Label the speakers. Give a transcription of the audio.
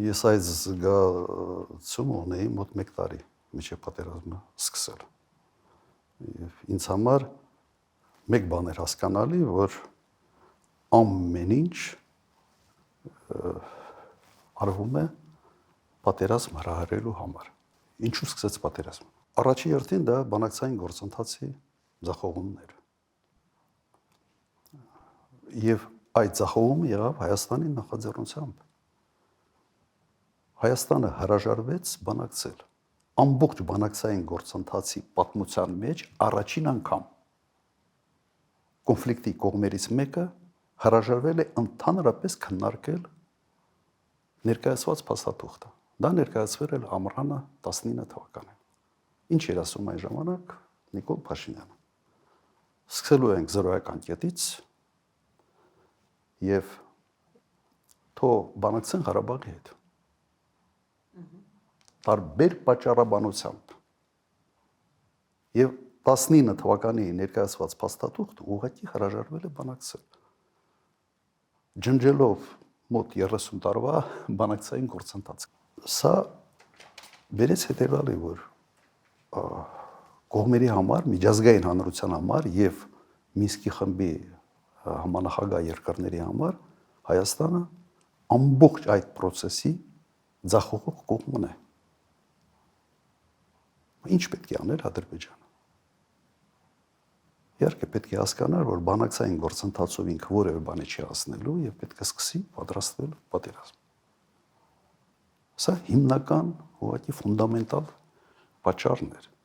Speaker 1: Ես այդ զգացումը ունեի մոտ 1 տարի մինչև պատերազմը սկսել։ Եվ ինձ համար մեկ բան էր հասկանալի, որ ամեն ինչ արվում է պատերազմ հրահրելու համար։ Ինչու սկսեց պատերազմը։ Առաջին հերթին դա բանակցային գործընթացի ձախողումն էր։ Եվ այդ ձախողումը եղավ Հայաստանի նախաձեռնությամբ։ Հայաստանը հրաժարվեց բանակցել։ Ամբողջ բանակցային գործընթացի պատմության մեջ առաջին անգամ կոնֆլիկտի կողմերից մեկը հրաժարվել է ընդհանրապես քննարկել ներկայացված փաստաթուղթը։ Դա ներկայացվել էր ամռանը 19 թվականին։ Ինչ էր ասում այն ժամանակ Նիկոլ Փաշինյանը։ Սկսելու ենք զրոյական կետից եւ թող բանակցեն Ղարաբաղի հետ։ Տարբեր պատճառաբանությամբ։ Եվ 19 թվականի ներկայացված փաստաթուղթը ուղղակի հրաժարվել է բանակցել։ Ջնջելով մոտ 30 տարվա բանակցային գործընթաց։ Սա բերեց հետևյալի, որ կողմերի համար, միջազգային հանրության համար եւ Մինսկի խմբի համանախագահ երկրների համար Հայաստանը ամբողջ այդ process-ի ձախողող կողմն է։ Ինչ պետք է աներ Ադրբեջանը։ Իհարկե պետք է հասկանար, որ բանակցային գործընթացով ինքը որևէ բանի չի հասնելու եւ պետք է սկսի պատրաստվել պատերազմ։ Սա հիմնական, ուղղակի ֆունդամենտալ պատճառն էր։